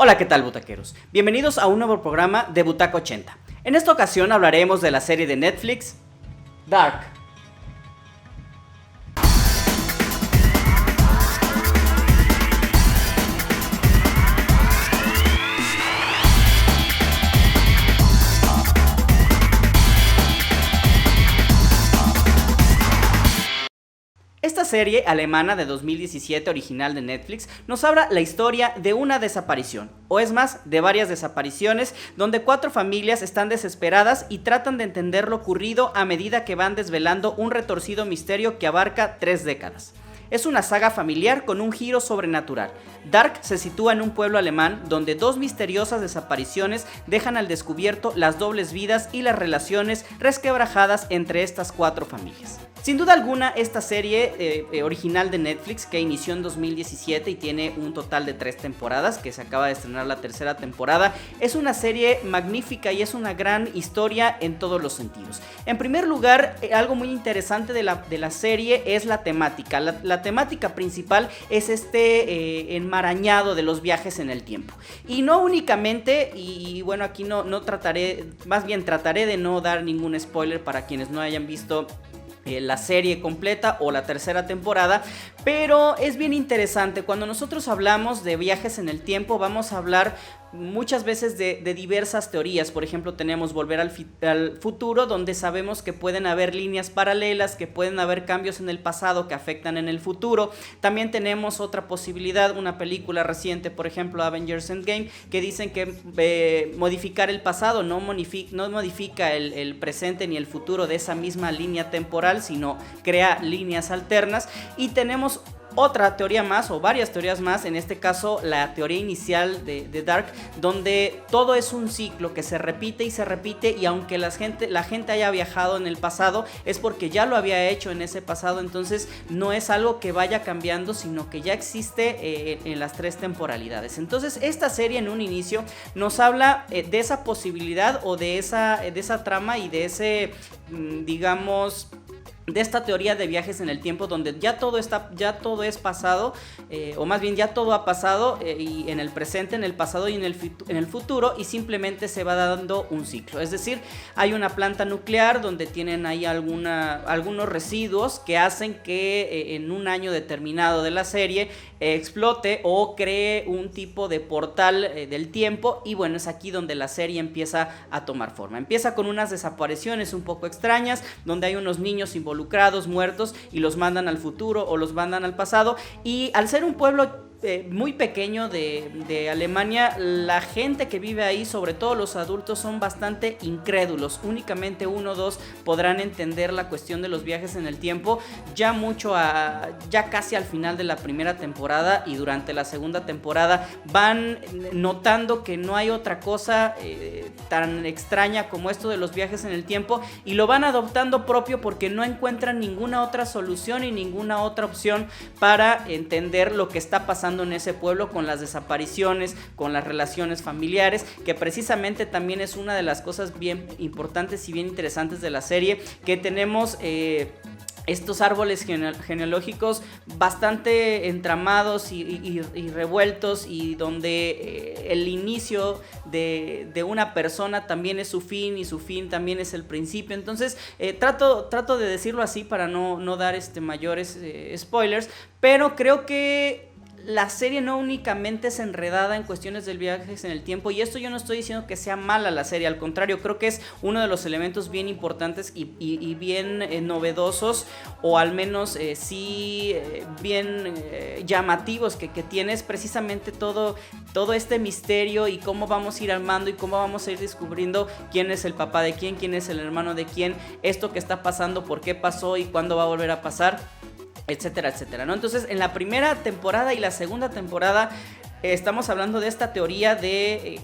Hola, ¿qué tal, butaqueros? Bienvenidos a un nuevo programa de Butaca 80. En esta ocasión hablaremos de la serie de Netflix, Dark. Esta serie alemana de 2017 original de Netflix nos habla la historia de una desaparición, o es más, de varias desapariciones, donde 4 familias están desesperadas y tratan de entender lo ocurrido a medida que van desvelando un retorcido misterio que abarca 3 décadas. Es una saga familiar con un giro sobrenatural. Dark se sitúa en un pueblo alemán donde 2 misteriosas desapariciones dejan al descubierto las dobles vidas y las relaciones resquebrajadas entre estas 4 familias. Sin duda alguna, esta serie original de Netflix, que inició en 2017 y tiene un total de 3 temporadas, que se acaba de estrenar la tercera temporada, es una serie magnífica y es una gran historia en todos los sentidos. En primer lugar, algo muy interesante de la serie es la temática. La temática principal es este enmarañado de los viajes en el tiempo. Y no únicamente, y bueno, aquí no trataré, más bien trataré de no dar ningún spoiler para quienes no hayan visto la serie completa o la tercera temporada, pero es bien interesante. Cuando nosotros hablamos de viajes en el tiempo, vamos a hablar muchas veces de diversas teorías. Por ejemplo, tenemos Volver al Futuro, donde sabemos que pueden haber líneas paralelas, que pueden haber cambios en el pasado que afectan en el futuro. También tenemos otra posibilidad, una película reciente, por ejemplo Avengers Endgame, que dicen que modificar el pasado no modifica el presente ni el futuro de esa misma línea temporal, sino crea líneas alternas. Y tenemos otra teoría más, o varias teorías más, en este caso la teoría inicial de Dark, donde todo es un ciclo que se repite, y aunque la gente haya viajado en el pasado, es porque ya lo había hecho en ese pasado. Entonces no es algo que vaya cambiando, sino que ya existe en las 3 temporalidades. Entonces esta serie en un inicio nos habla de esa posibilidad, o de esa trama y de ese, digamos, de esta teoría de viajes en el tiempo, donde ya todo es pasado, o más bien ya todo ha pasado, y en el presente, en el pasado y en el futuro, y simplemente se va dando un ciclo. Es decir, hay una planta nuclear donde tienen ahí algunos residuos que hacen que en un año determinado de la serie explote o cree un tipo de portal del tiempo. Y bueno, es aquí donde la serie empieza a tomar forma. Empieza con unas desapariciones un poco extrañas, donde hay unos niños involucrados, muertos, y los mandan al futuro o los mandan al pasado. Y al ser un pueblo muy pequeño de Alemania, la gente que vive ahí, sobre todo los adultos, son bastante incrédulos. Únicamente 1 o 2 podrán entender la cuestión de los viajes en el tiempo. Ya casi al final de la primera temporada y durante la segunda temporada van notando que no hay otra cosa tan extraña como esto de los viajes en el tiempo, y lo van adoptando propio porque no encuentran ninguna otra solución y ninguna otra opción para entender lo que está pasando en ese pueblo, con las desapariciones, con las relaciones familiares, que precisamente también es una de las cosas bien importantes y bien interesantes de la serie, que tenemos estos árboles genealógicos bastante entramados y revueltos, y donde el inicio de una persona también es su fin, y su fin también es el principio. Entonces trato de decirlo así para no dar mayores spoilers, pero creo que la serie no únicamente es enredada en cuestiones del viajes en el tiempo, y esto yo no estoy diciendo que sea mala la serie, al contrario, creo que es uno de los elementos bien importantes y bien novedosos, o al menos bien llamativos que tiene, es precisamente todo este misterio, y cómo vamos a ir armando y cómo vamos a ir descubriendo quién es el papá de quién es el hermano de quién, esto que está pasando, por qué pasó y cuándo va a volver a pasar, etcétera, etcétera, ¿no? Entonces, en la primera temporada y la segunda temporada estamos hablando de esta teoría del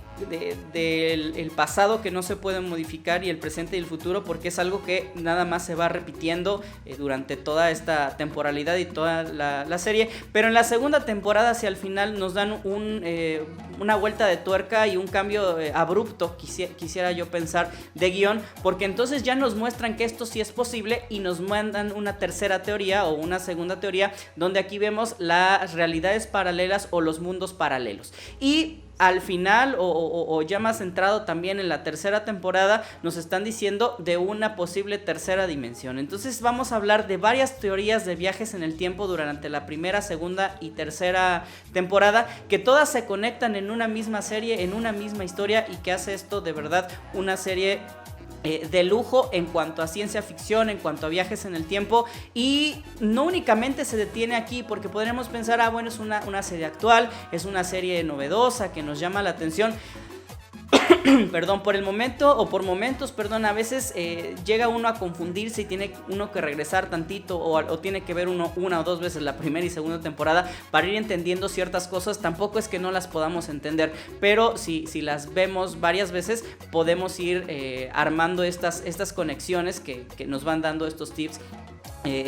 pasado que no se puede modificar, y el presente y el futuro, porque es algo que nada más se va repitiendo durante toda esta temporalidad y toda la serie. Pero en la segunda temporada, hacia el final, nos dan una vuelta de tuerca y un cambio abrupto, quisiera yo pensar, de guión, porque entonces ya nos muestran que esto sí es posible, y nos mandan una tercera teoría o una segunda teoría, donde aquí vemos las realidades paralelas o los mundos paralelos. Y al final o ya más centrado también en la tercera temporada, nos están diciendo de una posible tercera dimensión. Entonces vamos a hablar de varias teorías de viajes en el tiempo durante la primera, segunda y tercera temporada, que todas se conectan en una misma serie, en una misma historia, y que hace esto de verdad una serie de lujo en cuanto a ciencia ficción, en cuanto a viajes en el tiempo. Y no únicamente se detiene aquí, porque podremos pensar, bueno, es una serie actual, es una serie novedosa que nos llama la atención. Perdón, por el momento, o por momentos, perdón, a veces llega uno a confundirse y tiene uno que regresar tantito o tiene que ver una o dos veces la primera y segunda temporada para ir entendiendo ciertas cosas. Tampoco es que no las podamos entender, pero si las vemos varias veces podemos ir armando estas conexiones que nos van dando estos tips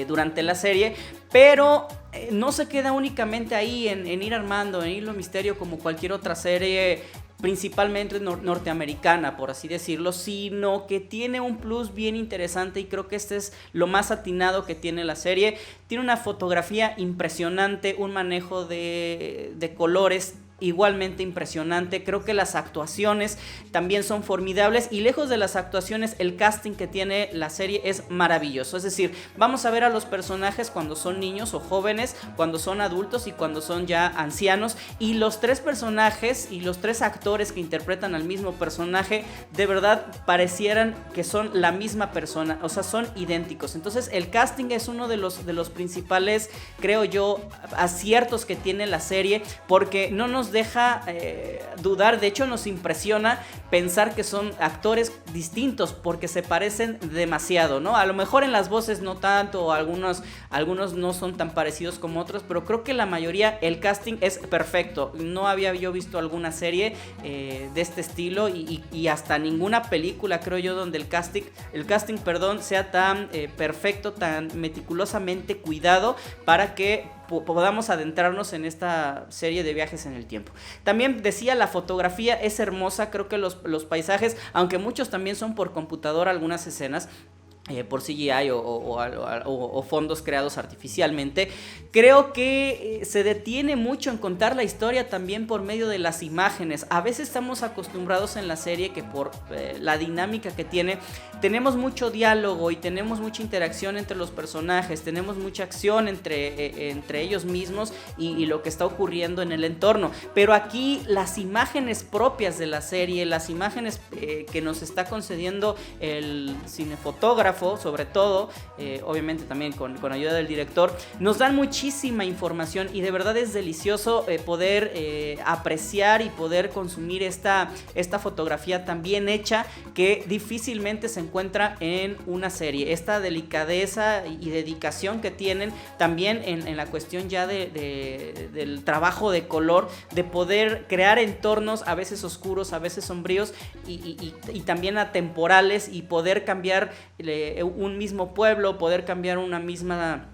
durante la serie. Pero no se queda únicamente ahí en ir armando, en hilo misterio como cualquier otra serie principalmente norteamericana, por así decirlo, sino que tiene un plus bien interesante, y creo que este es lo más atinado que tiene la serie. Tiene una fotografía impresionante, un manejo de colores igualmente impresionante. Creo que las actuaciones también son formidables, y lejos de las actuaciones, el casting que tiene la serie es maravilloso. Es decir, vamos a ver a los personajes cuando son niños o jóvenes, cuando son adultos y cuando son ya ancianos, y los tres personajes y los tres actores que interpretan al mismo personaje de verdad parecieran que son la misma persona, o sea, son idénticos. Entonces el casting es uno de los principales, creo yo, aciertos que tiene la serie, porque no nos deja dudar. De hecho, nos impresiona pensar que son actores distintos, porque se parecen demasiado, ¿no? A lo mejor en las voces no tanto, o algunos no son tan parecidos como otros, pero creo que la mayoría, el casting es perfecto. No había yo visto alguna serie de este estilo, y hasta ninguna película, creo yo, donde el casting sea tan perfecto, tan meticulosamente cuidado, para que podamos adentrarnos en esta serie de viajes en el tiempo. También decía, la fotografía es hermosa. Creo que los paisajes, aunque muchos también son por computadora, algunas escenas por CGI o fondos creados artificialmente, creo que se detiene mucho en contar la historia también por medio de las imágenes. A veces estamos acostumbrados en la serie que por la dinámica que tiene, tenemos mucho diálogo y tenemos mucha interacción entre los personajes, tenemos mucha acción entre ellos mismos y lo que está ocurriendo en el entorno. Pero aquí las imágenes propias de la serie, las imágenes que nos está concediendo el cinefotógrafo, sobre todo, obviamente también con ayuda del director, nos dan muchísima información, y de verdad es delicioso poder apreciar y poder consumir esta fotografía tan bien hecha, que difícilmente se encuentra en una serie. Esta delicadeza y dedicación que tienen también en la cuestión ya del trabajo de color, de poder crear entornos a veces oscuros, a veces sombríos, y también atemporales, y poder cambiar un mismo pueblo, poder cambiar una misma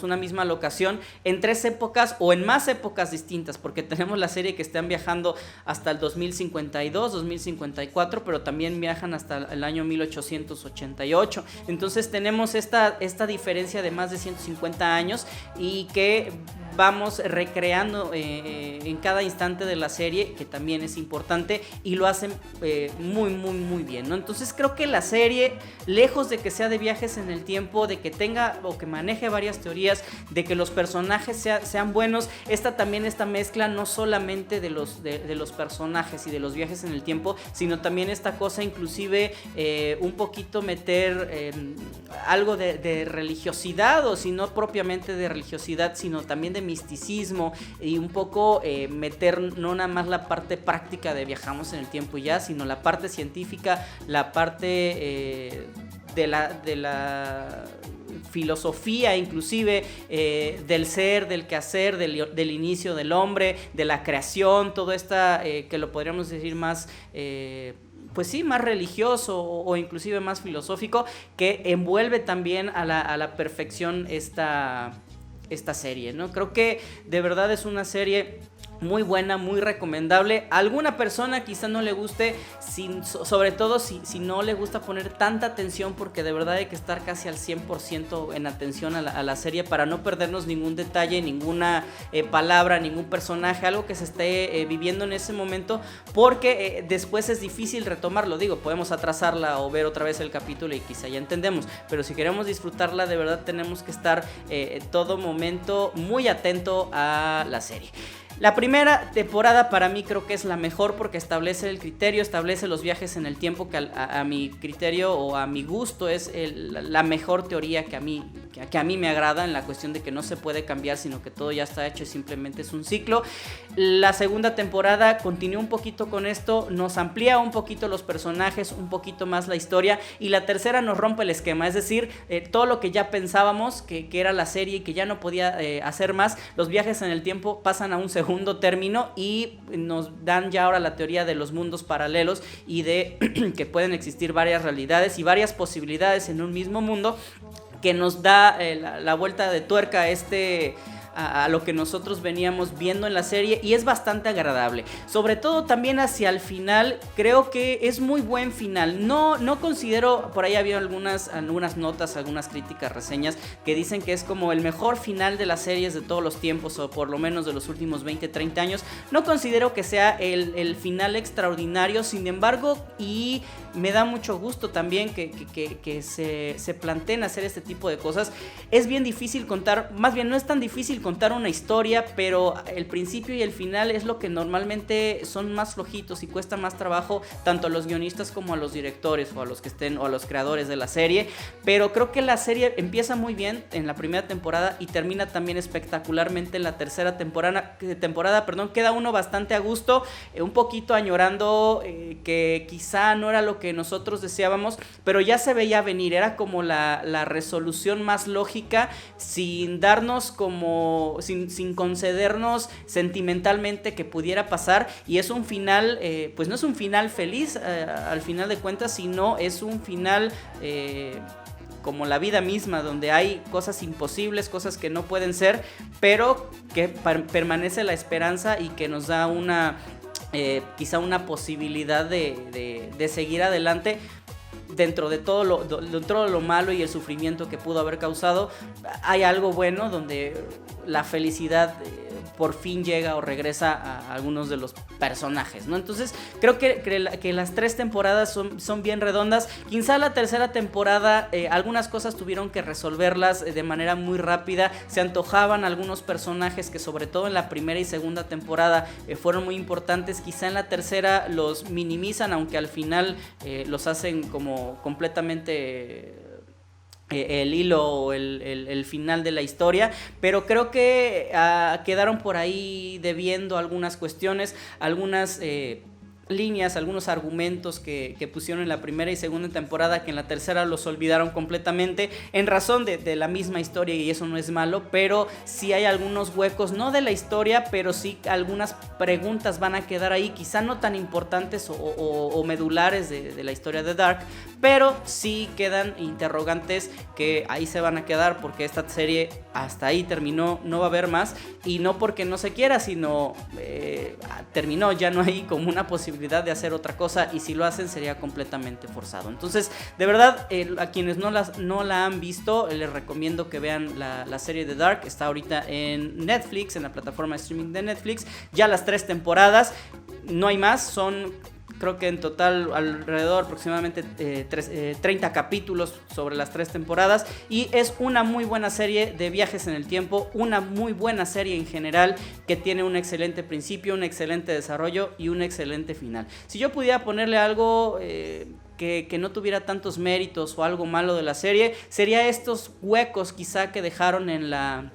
una misma locación en 3 épocas o en más épocas distintas, porque tenemos la serie que están viajando hasta el 2052, 2054, pero también viajan hasta el año 1888. Entonces tenemos esta diferencia de más de 150 años, y que vamos recreando en cada instante de la serie, que también es importante, y lo hacen muy, muy, muy bien, ¿no? Entonces creo que la serie, lejos de que sea de viajes en el tiempo, de que tenga o que maneje varias teorías, de que los personajes sean buenos, esta mezcla no solamente de los personajes y de los viajes en el tiempo, sino también esta cosa, inclusive un poquito meter algo de religiosidad, o si no propiamente de religiosidad, sino también de misticismo, y un poco meter no nada más la parte práctica de viajamos en el tiempo ya, sino la parte científica, la parte de la filosofía, inclusive del ser, del quehacer, del inicio del hombre, de la creación, todo esta que lo podríamos decir más pues sí, más religioso o inclusive más filosófico, que envuelve también a la perfección esta serie, ¿no? Creo que de verdad es una serie muy buena, muy recomendable. A alguna persona quizá no le guste, sobre todo si no le gusta poner tanta atención, porque de verdad hay que estar casi al 100% en atención a la serie para no perdernos ningún detalle, ninguna palabra, ningún personaje, algo que se esté viviendo en ese momento, porque después es difícil retomarlo. Digo, podemos atrasarla o ver otra vez el capítulo y quizá ya entendemos, pero si queremos disfrutarla de verdad tenemos que estar todo momento muy atento a la serie. La primera temporada para mí creo que es la mejor porque establece el criterio, establece los viajes en el tiempo, que a mi criterio o a mi gusto es la mejor teoría que a mí me agrada, en la cuestión de que no se puede cambiar, sino que todo ya está hecho y simplemente es un ciclo. La segunda temporada continúa un poquito con esto, nos amplía un poquito los personajes, un poquito más la historia, y la tercera nos rompe el esquema, es decir, todo lo que ya pensábamos que era la serie y que ya no podía hacer más, los viajes en el tiempo pasan a un segundo término y nos dan ya ahora la teoría de los mundos paralelos y de que pueden existir varias realidades y varias posibilidades en un mismo mundo, que nos da la vuelta de tuerca a lo que nosotros veníamos viendo en la serie, y es bastante agradable, sobre todo también hacia el final. Creo que es muy buen final. No considero, por ahí había algunas notas, algunas críticas, reseñas que dicen que es como el mejor final de las series de todos los tiempos, o por lo menos de los últimos 20-30 años. No considero que sea el final extraordinario, sin embargo, y me da mucho gusto también que se planteen hacer este tipo de cosas. Es bien difícil contar, más bien no es tan difícil contar una historia, pero el principio y el final es lo que normalmente son más flojitos y cuesta más trabajo tanto a los guionistas como a los directores o a los que estén o a los creadores de la serie. Pero creo que la serie empieza muy bien en la primera temporada y termina también espectacularmente en la tercera temporada, queda uno bastante a gusto, un poquito añorando que quizá no era lo que nosotros deseábamos, pero ya se veía venir, era como la resolución más lógica, sin darnos como, sin concedernos sentimentalmente que pudiera pasar, y es un final, pues no es un final feliz al final de cuentas, sino es un final como la vida misma, donde hay cosas imposibles, cosas que no pueden ser, pero que permanece la esperanza y que nos da quizá una posibilidad de seguir adelante. Dentro de todo lo malo y el sufrimiento que pudo haber causado, hay algo bueno donde la felicidad por fin llega o regresa a algunos de los personajes, ¿no? Entonces creo que las tres temporadas son bien redondas. Quizá la tercera temporada algunas cosas tuvieron que resolverlas de manera muy rápida. Se antojaban algunos personajes que sobre todo en la primera y segunda temporada fueron muy importantes. Quizá en la tercera los minimizan, aunque al final los hacen como completamente el hilo o el final de la historia, pero creo que quedaron por ahí debiendo algunas cuestiones, algunas líneas, algunos argumentos que pusieron en la primera y segunda temporada, que en la tercera los olvidaron completamente en razón de la misma historia, y eso no es malo, pero sí hay algunos huecos, no de la historia, pero sí algunas preguntas van a quedar ahí, quizá no tan importantes o medulares de la historia de Dark, pero sí quedan interrogantes que ahí se van a quedar, porque esta serie hasta ahí terminó, no va a haber más, y no porque no se quiera, sino terminó, ya no hay como una posibilidad de hacer otra cosa, y si lo hacen sería completamente forzado. Entonces, de verdad, a quienes no la han visto, les recomiendo que vean la serie de Dark. Está ahorita en Netflix, en la plataforma de streaming de Netflix, ya las 3 temporadas, no hay más, son creo que en total alrededor aproximadamente 30 capítulos sobre las 3 temporadas, y es una muy buena serie de viajes en el tiempo, una muy buena serie en general, que tiene un excelente principio, un excelente desarrollo y un excelente final. Si yo pudiera ponerle algo que no tuviera tantos méritos o algo malo de la serie, sería estos huecos quizá que dejaron en la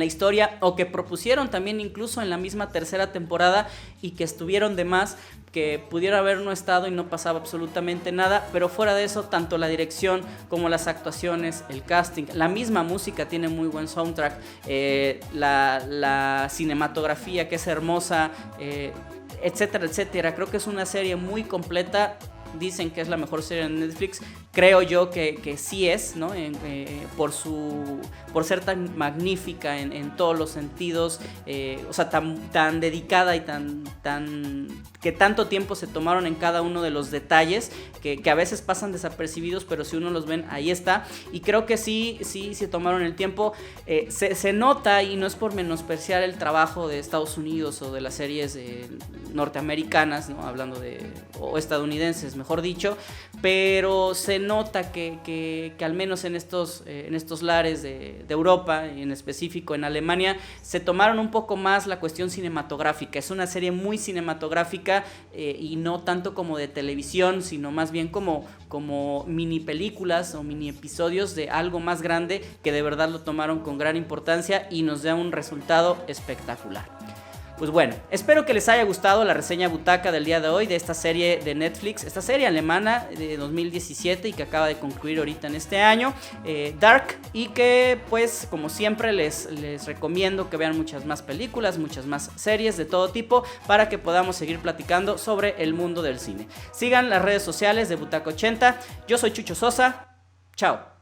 historia, o que propusieron también incluso en la misma tercera temporada y que estuvieron de más, que pudiera haber no estado y no pasaba absolutamente nada. Pero fuera de eso, tanto la dirección como las actuaciones, el casting, la misma música tiene muy buen soundtrack, la cinematografía que es hermosa, etcétera, etcétera. Creo que es una serie muy completa, dicen que es la mejor serie de Netflix, creo yo que sí es, ¿no? Por ser tan magnífica en todos los sentidos, o sea, tan dedicada y que tanto tiempo se tomaron en cada uno de los detalles que a veces pasan desapercibidos, pero si uno los ven, ahí está. Y creo que sí se tomaron el tiempo. Se nota, y no es por menospreciar el trabajo de Estados Unidos o de las series norteamericanas, ¿no? Hablando o estadounidenses, mejor dicho, pero se nota que al menos en estos lares de Europa, y en específico en Alemania, se tomaron un poco más la cuestión cinematográfica. Es una serie muy cinematográfica, y no tanto como de televisión, sino más bien como mini películas o mini episodios de algo más grande, que de verdad lo tomaron con gran importancia y nos da un resultado espectacular. Pues bueno, espero que les haya gustado la reseña butaca del día de hoy de esta serie de Netflix, esta serie alemana de 2017 y que acaba de concluir ahorita en este año, Dark, y que pues como siempre les recomiendo que vean muchas más películas, muchas más series de todo tipo para que podamos seguir platicando sobre el mundo del cine. Sigan las redes sociales de Butaca 80, yo soy Chucho Sosa, chao.